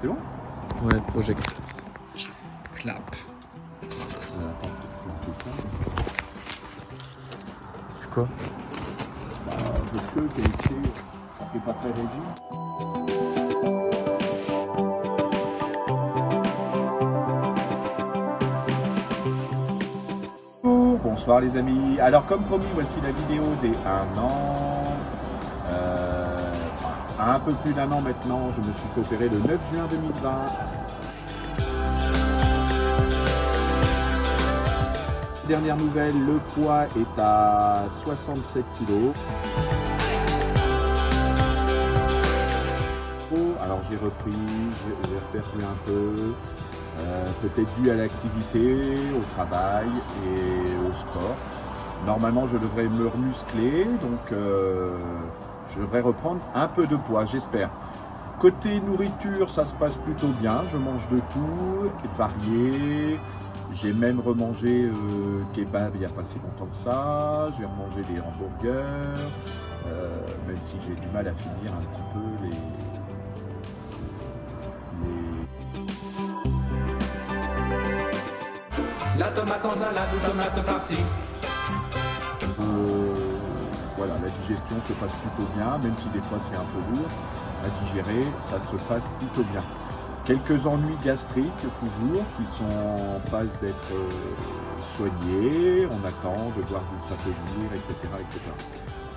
C'est bon? Ouais, projecteur. Clap. Attends, tout ça. Quoi? Bah, parce que TXT, ça fait pas très résine. Bonsoir les amis. Alors comme promis, voici la vidéo des 1 an. Un peu plus d'1 an maintenant, je me suis fait opérer le 9 juin 2020. Dernière nouvelle, le poids est à 67 kg. Alors j'ai repris, j'ai reperdu un peu. Peut-être dû à l'activité, au travail et au sport. Normalement, je devrais me remuscler, donc je devrais reprendre un peu de poids, j'espère. Côté nourriture, ça se passe plutôt bien. Je mange de tout, varié. J'ai même remangé kebab il n'y a pas si longtemps que ça. J'ai remangé des hamburgers, même si j'ai du mal à finir un petit peu les... La tomate en salade ou tomate farcie. Voilà, la digestion se passe plutôt bien, même si des fois c'est un peu lourd à digérer, ça se passe plutôt bien. Quelques ennuis gastriques toujours, qui sont en phase d'être soignés, on attend de voir d'où ça peut venir, etc. etc.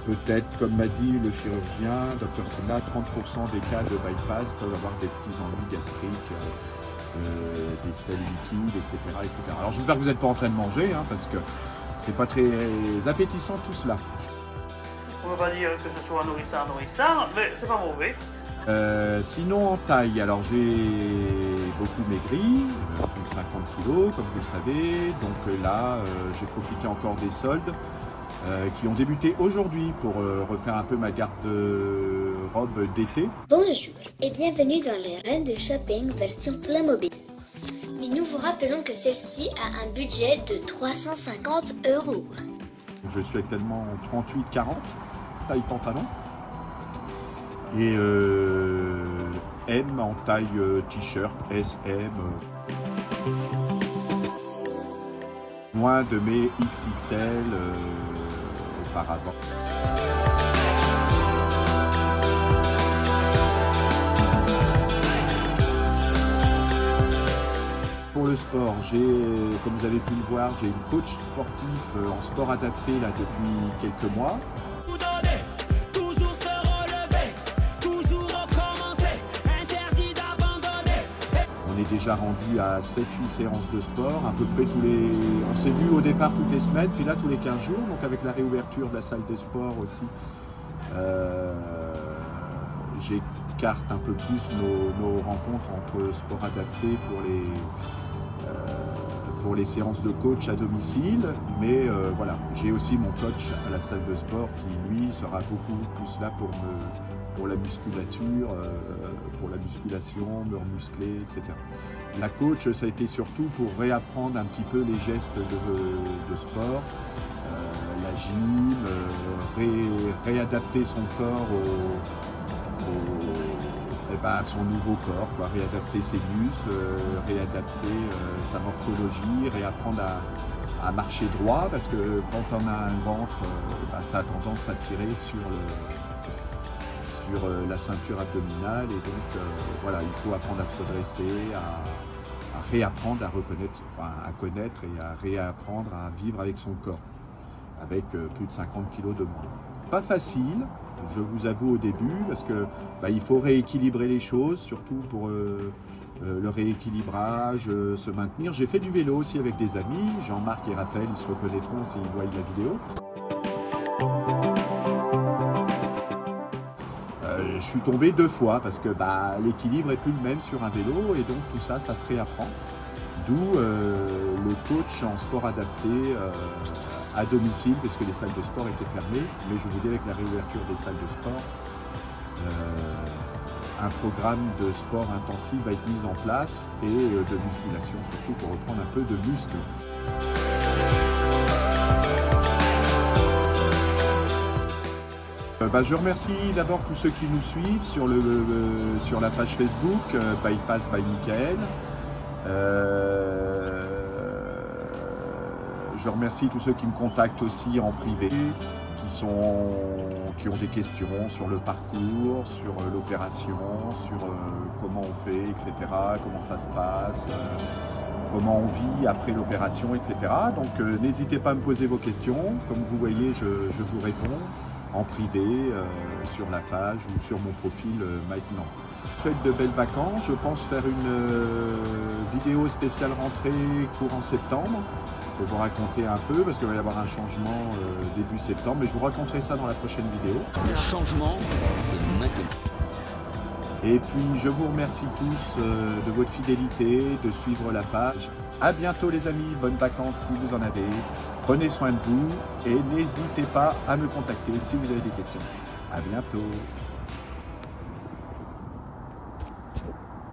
Peut-être, comme m'a dit le chirurgien, Dr Sena, 30% des cas de bypass peuvent avoir des petits ennuis gastriques, des selles liquides, etc. etc. Alors j'espère que vous n'êtes pas en train de manger, hein, parce que c'est pas très appétissant tout cela. On ne va pas dire que ce soit nourrissard, mais c'est pas mauvais. Sinon en taille, alors j'ai beaucoup maigri, plus de 50 kg comme vous le savez, donc là j'ai profité encore des soldes qui ont débuté aujourd'hui pour refaire un peu ma garde-robe d'été. Bonjour et bienvenue dans les Reines de Shopping version Playmobil. Mais nous vous rappelons que celle-ci a un budget de 350 €. Je suis actuellement en 38-40, taille pantalon. Et M en taille t-shirt, SM. Moins de mes XXL auparavant. Pour le sport, comme vous avez pu le voir, j'ai une coach sportif en sport adapté là depuis quelques mois. On est déjà rendu à 7-8 séances de sport, à peu près on s'est vu au départ toutes les semaines, puis là tous les 15 jours, donc avec la réouverture de la salle de sport aussi, j'écarte un peu plus nos rencontres entre sport adapté pour les séances de coach à domicile, mais voilà, j'ai aussi mon coach à la salle de sport qui lui sera beaucoup plus là pour la musculature, pour la musculation, me remuscler, etc. La coach, ça a été surtout pour réapprendre un petit peu les gestes de sport, la gym, réadapter son corps à son nouveau corps, quoi, réadapter ses muscles, réadapter sa morphologie, réapprendre à marcher droit, parce que quand on a un ventre, ça a tendance à tirer sur la ceinture abdominale, et donc voilà, il faut apprendre à se redresser, à réapprendre à reconnaître, à connaître et à réapprendre à vivre avec son corps, avec plus de 50 kg de moins. Pas facile, je vous avoue au début, parce que il faut rééquilibrer les choses, surtout pour le rééquilibrage, se maintenir. J'ai fait du vélo aussi avec des amis, Jean-Marc et Raphaël, ils se reconnaîtront s'ils voient la vidéo. Je suis tombé 2 fois parce que l'équilibre est plus le même sur un vélo, et donc tout ça, ça se réapprend. D'où le coach en sport adapté à domicile, parce que les salles de sport étaient fermées, mais je vous dis, avec la réouverture des salles de sport, un programme de sport intensif va être mis en place, et de musculation surtout, pour reprendre un peu de muscle. Je remercie d'abord tous ceux qui nous suivent sur la page Facebook Bypass by Michael. Je remercie tous ceux qui me contactent aussi en privé, qui ont des questions sur le parcours, sur l'opération, sur comment on fait, etc., comment ça se passe, comment on vit après l'opération, etc. Donc n'hésitez pas à me poser vos questions. Comme vous voyez, je vous réponds en privé sur la page ou sur mon profil maintenant. Je souhaite de belles vacances. Je pense faire une vidéo spéciale rentrée courant septembre pour vous raconter un peu, parce qu'il va y avoir un changement début septembre, mais je vous raconterai ça dans la prochaine vidéo. Le changement, c'est maintenant. Et puis je vous remercie tous de votre fidélité, de suivre la page. À bientôt les amis, bonnes vacances si vous en avez. Prenez soin de vous et n'hésitez pas à me contacter si vous avez des questions. À bientôt.